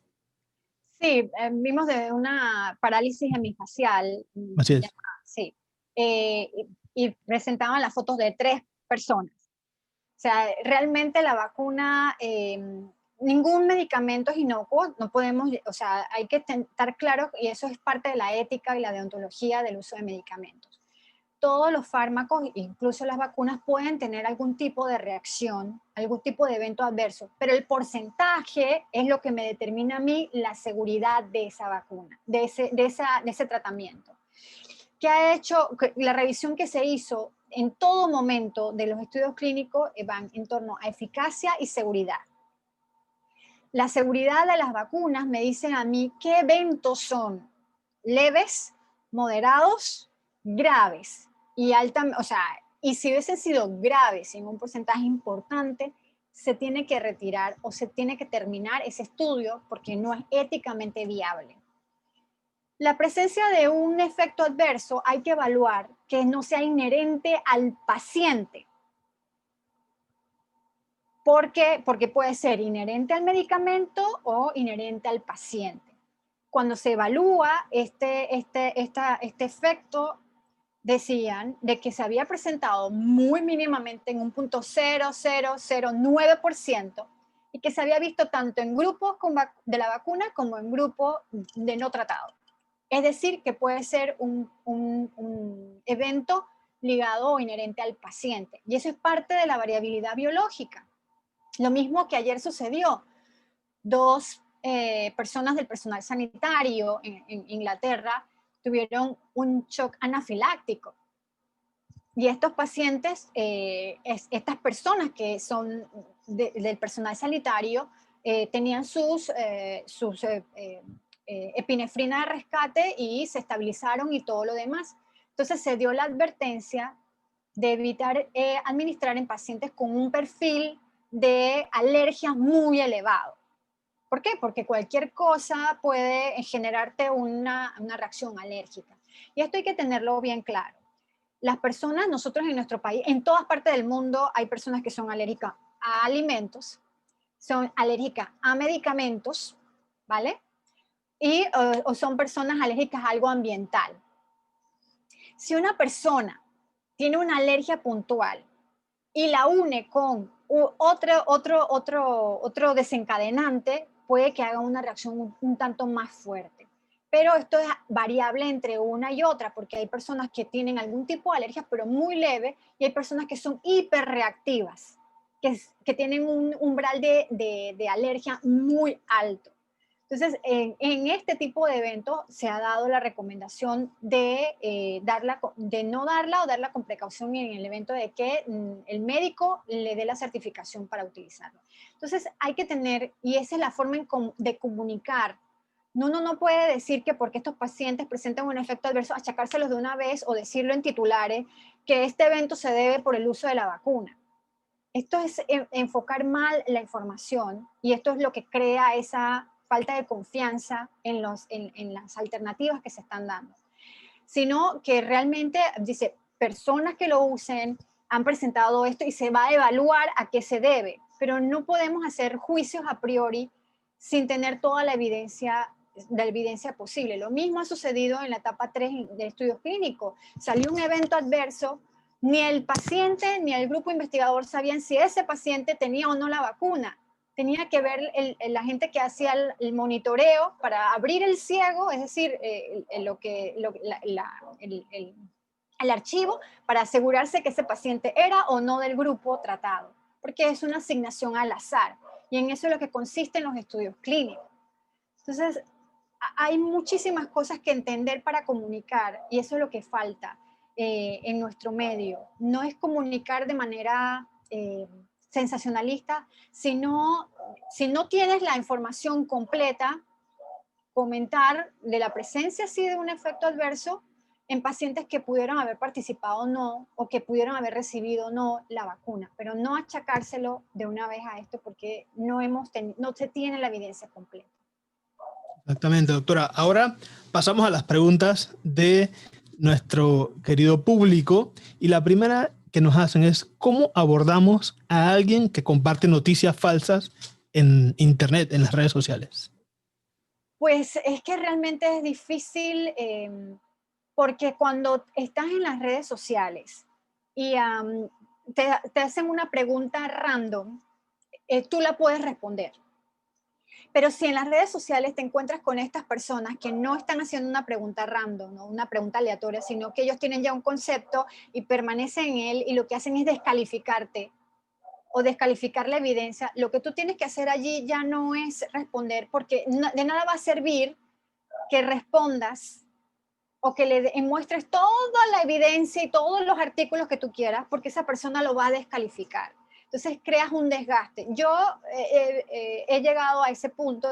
Sí, vimos de una parálisis hemifacial.
Así es.
Sí. Y presentaban las fotos de 3 personas. O sea, realmente la vacuna, ningún medicamento es inocuo, no podemos, o sea, hay que estar claros, y eso es parte de la ética y la deontología del uso de medicamentos. Todos los fármacos, incluso las vacunas, pueden tener algún tipo de reacción, algún tipo de evento adverso, pero el porcentaje es lo que me determina a mí la seguridad de esa vacuna, de ese tratamiento. ¿Qué ha hecho? La revisión que se hizo en todo momento de los estudios clínicos van en torno a eficacia y seguridad. La seguridad de las vacunas me dicen a mí qué eventos son leves, moderados, graves y o sea, y si hubiesen sido graves en un porcentaje importante, se tiene que retirar o se tiene que terminar ese estudio porque no es éticamente viable. La presencia de un efecto adverso hay que evaluar que no sea inherente al paciente. ¿Por qué? Porque puede ser inherente al medicamento o inherente al paciente. Cuando se evalúa este efecto, decían de que se había presentado muy mínimamente en un 0.0009% y que se había visto tanto en grupos de la vacuna como en grupos de no tratado. Es decir, que puede ser un evento ligado o inherente al paciente. Y eso es parte de la variabilidad biológica. Lo mismo que ayer sucedió. Dos personas del personal sanitario en Inglaterra tuvieron un shock anafiláctico. Y estos pacientes, estas personas que son del personal sanitario, tenían sus epinefrina de rescate y se estabilizaron y todo lo demás. Entonces se dio la advertencia de evitar administrar en pacientes con un perfil de alergia muy elevado. ¿Por qué? Porque cualquier cosa puede generarte una reacción alérgica. Y esto hay que tenerlo bien claro. Las personas, nosotros en nuestro país, en todas partes del mundo hay personas que son alérgicas a alimentos, son alérgicas a medicamentos, ¿vale? Y o son personas alérgicas a algo ambiental. Si una persona tiene una alergia puntual y la une con otro desencadenante, puede que haga una reacción un tanto más fuerte. Pero esto es variable entre una y otra, porque hay personas que tienen algún tipo de alergia, pero muy leve, y hay personas que son hiperreactivas, que tienen un umbral de alergia muy alto. Entonces, en este tipo de eventos se ha dado la recomendación de no darla o darla con precaución en el evento de que el médico le dé la certificación para utilizarlo. Entonces, hay que tener, y esa es la forma de comunicar. Uno no puede decir que porque estos pacientes presentan un efecto adverso, achacárselos de una vez o decirlo en titulares, que este evento se debe por el uso de la vacuna. Esto es enfocar mal la información y esto es lo que crea esa falta de confianza en las alternativas que se están dando. Sino que realmente dice, personas que lo usen han presentado esto y se va a evaluar a qué se debe, pero no podemos hacer juicios a priori sin tener toda la evidencia posible. Lo mismo ha sucedido en la etapa 3 de estudios clínicos. Salió un evento adverso, ni el paciente ni el grupo investigador sabían si ese paciente tenía o no la vacuna. Tenía que ver la gente que hacía el monitoreo para abrir el ciego, es decir, el archivo, para asegurarse que ese paciente era o no del grupo tratado, porque es una asignación al azar, y en eso es lo que consisten los estudios clínicos. Entonces, hay muchísimas cosas que entender para comunicar, y eso es lo que falta en nuestro medio. No es comunicar de manera sensacionalista, sino si no tienes la información completa, comentar de la presencia sí de un efecto adverso en pacientes que pudieron haber participado o no, o que pudieron haber recibido o no la vacuna, pero no achacárselo de una vez a esto porque no se tiene la evidencia completa.
Exactamente, doctora. Ahora pasamos a las preguntas de nuestro querido público y la primera que nos hacen es ¿cómo abordamos a alguien que comparte noticias falsas en Internet, en las redes sociales?
Pues es que realmente es difícil porque cuando estás en las redes sociales y te hacen una pregunta random, tú la puedes responder. Pero si en las redes sociales te encuentras con estas personas que no están haciendo una pregunta random, ¿no? Una pregunta aleatoria, sino que ellos tienen ya un concepto y permanecen en él y lo que hacen es descalificarte o descalificar la evidencia, lo que tú tienes que hacer allí ya no es responder, porque de nada va a servir que respondas o que le muestres toda la evidencia y todos los artículos que tú quieras, porque esa persona lo va a descalificar. Entonces creas un desgaste. Yo he llegado a ese punto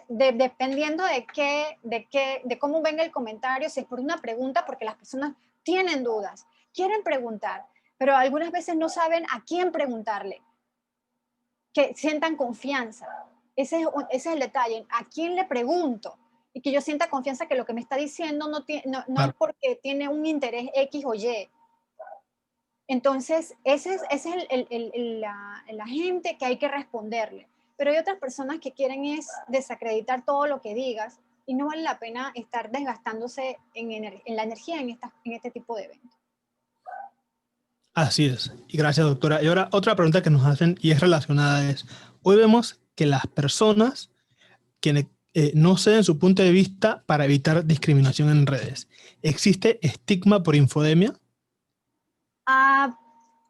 dependiendo de cómo venga el comentario, si es por una pregunta, porque las personas tienen dudas, quieren preguntar, pero algunas veces no saben a quién preguntarle, que sientan confianza. Ese es el detalle, ¿a quién le pregunto? y que yo sienta confianza que lo que me está diciendo no es
Claro.
porque tiene un interés X o Y. Entonces, ese es la gente que hay que responderle. Pero hay otras personas que quieren es desacreditar todo lo que digas y no vale la pena estar desgastándose en la energía en este tipo de eventos.
Así es. Y gracias, doctora. Y ahora otra pregunta que nos hacen y es relacionada es, hoy vemos que las personas quienes no ceden su punto de vista para evitar discriminación en redes. ¿Existe estigma por infodemia?
Ah,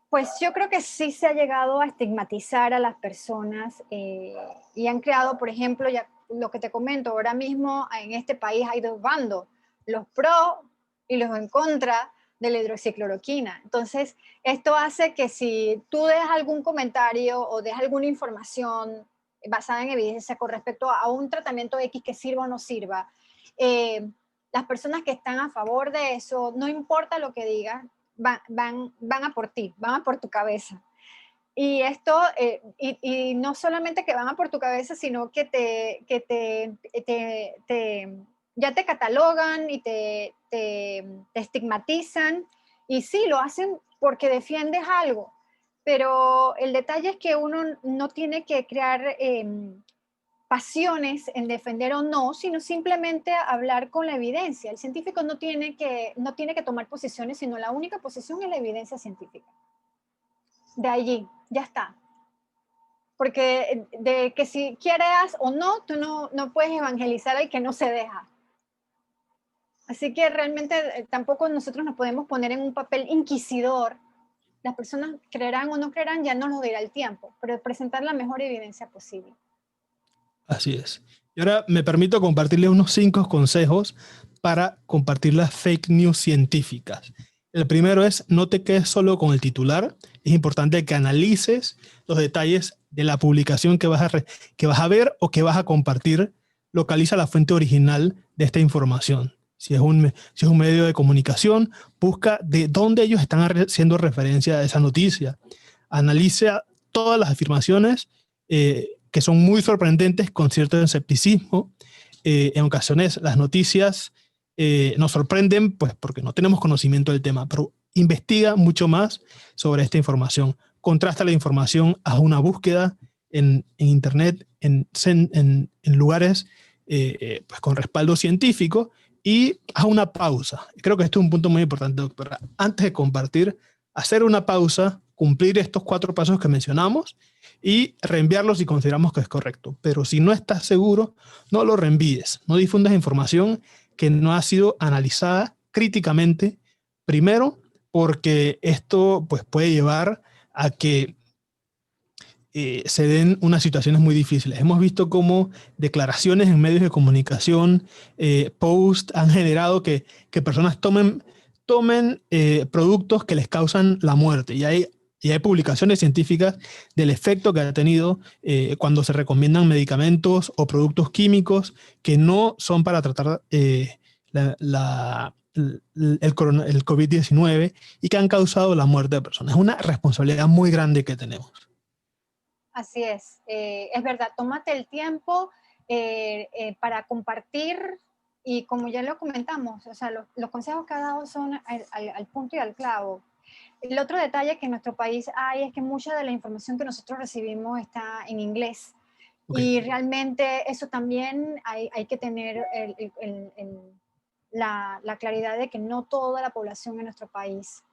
pues yo creo que sí se ha llegado a estigmatizar a las personas y han creado, por ejemplo, ya lo que te comento, ahora mismo en este país hay dos bandos, los pro y los en contra de la hidroxicloroquina. Entonces, esto hace que si tú dejas algún comentario o dejas alguna información basada en evidencia con respecto a un tratamiento X que sirva o no sirva, eh, las personas que están a favor de eso, no importa lo que digan, van a por ti, van a por tu cabeza. Y esto, y no solamente que van a por tu cabeza, sino que ya te catalogan y te estigmatizan. Y sí, lo hacen porque defiendes algo. Pero el detalle es que uno no tiene que crear pasiones en defender o no, sino simplemente hablar con la evidencia. El científico no tiene que tomar posiciones, sino la única posición es la evidencia científica. De allí, ya está. Porque de que si quieras o no, tú no puedes evangelizar al que no se deja. Así que realmente tampoco nosotros nos podemos poner en un papel inquisidor. Las personas creerán o no creerán, ya nos lo dirá el tiempo, pero presentar la mejor evidencia posible.
Así es. Y ahora me permito compartirles unos 5 consejos para compartir las fake news científicas. El primero es, no te quedes solo con el titular. Es importante que analices los detalles de la publicación que vas a ver o que vas a compartir. Localiza la fuente original de esta información. Si es un medio de comunicación, busca de dónde ellos están haciendo referencia a esa noticia. Analiza todas las afirmaciones que son muy sorprendentes con cierto escepticismo. En ocasiones las noticias nos sorprenden pues porque no tenemos conocimiento del tema, pero investiga mucho más sobre esta información. Contrasta la información, haz una búsqueda en internet, en lugares pues con respaldo científico y haz una pausa. Creo que esto es un punto muy importante, doctora. Antes de compartir, hacer una pausa, cumplir estos 4 pasos que mencionamos y reenviarlo si consideramos que es correcto. Pero si no estás seguro, no lo reenvíes. No difundas información que no ha sido analizada críticamente. Primero, porque esto pues, puede llevar a que se den unas situaciones muy difíciles. Hemos visto cómo declaraciones en medios de comunicación, posts han generado que personas tomen productos que les causan la muerte. Y hay publicaciones científicas del efecto que ha tenido cuando se recomiendan medicamentos o productos químicos que no son para tratar el COVID-19 y que han causado la muerte de personas. Es una responsabilidad muy grande que tenemos.
Así es verdad, tómate el tiempo para compartir y como ya lo comentamos, o sea, los consejos que ha dado son al punto y al clavo. El otro detalle que en nuestro país hay es que mucha de la información que nosotros recibimos está en inglés.
Okay.
Y realmente eso también hay que tener la claridad de que no toda la población en nuestro país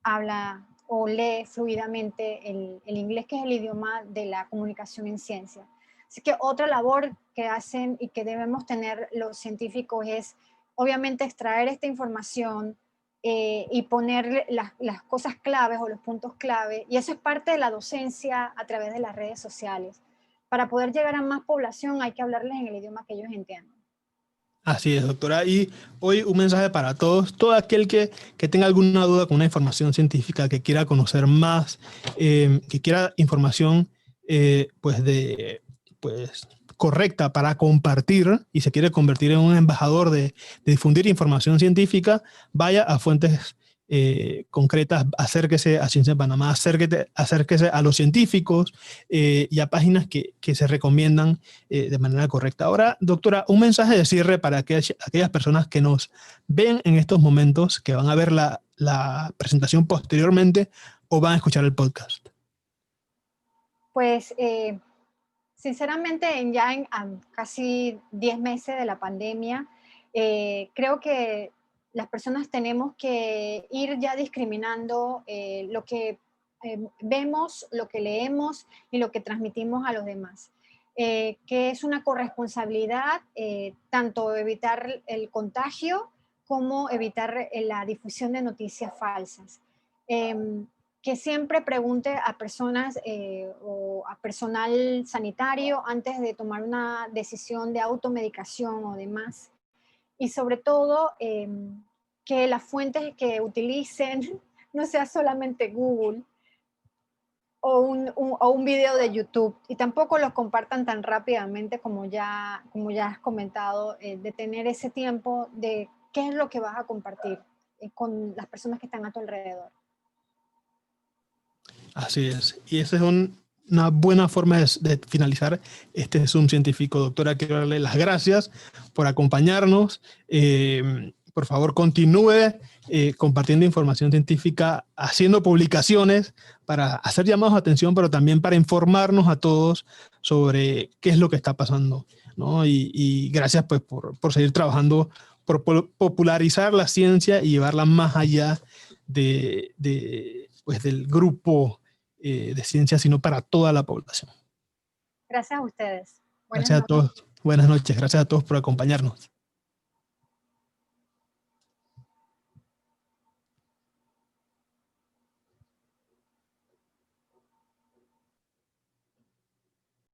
habla o lee fluidamente el inglés, que es el idioma de la comunicación en ciencia. Así que otra labor que hacen y que debemos tener los científicos es, obviamente, extraer esta información y poner las cosas claves o los puntos clave. Y eso es parte de la docencia a través de las redes sociales. Para poder llegar a más población hay que hablarles en el idioma que ellos entiendan.
Así es, doctora. Y hoy un mensaje para todos, todo aquel que tenga alguna duda con una información científica, que quiera conocer más, que quiera información pues correcta para compartir y se quiere convertir en un embajador de difundir información científica, vaya a fuentes concretas, acérquese a Ciencia de Panamá, acérquese a los científicos y a páginas que se recomiendan de manera correcta. Ahora, doctora, un mensaje de cierre para aquellas personas que nos ven en estos momentos, que van a ver la presentación posteriormente o van a escuchar el podcast.
Pues sinceramente, ya en casi 10 meses de la pandemia, creo que las personas tenemos que ir ya discriminando lo que vemos, lo que leemos y lo que transmitimos a los demás. Que es una corresponsabilidad tanto evitar el contagio como evitar la difusión de noticias falsas. Que siempre pregunte a personas o a personal sanitario antes de tomar una decisión de automedicación o demás. Y sobre todo, que las fuentes que utilicen no sea solamente Google o un video de YouTube, y tampoco los compartan tan rápidamente como ya has comentado, de tener ese tiempo de qué es lo que vas a compartir con las personas que están a tu alrededor.
Así es. Y esa es una buena forma de finalizar este Zoom científico. Doctora, quiero darle las gracias por acompañarnos. Por favor, continúe compartiendo información científica, haciendo publicaciones para hacer llamados de atención, pero también para informarnos a todos sobre qué es lo que está pasando, ¿no? Y gracias pues, por seguir trabajando, por popularizar la ciencia y llevarla más allá pues, del grupo de ciencia, sino para toda la población.
Gracias a ustedes.
Gracias a todos. Buenas noches. Gracias a todos por acompañarnos.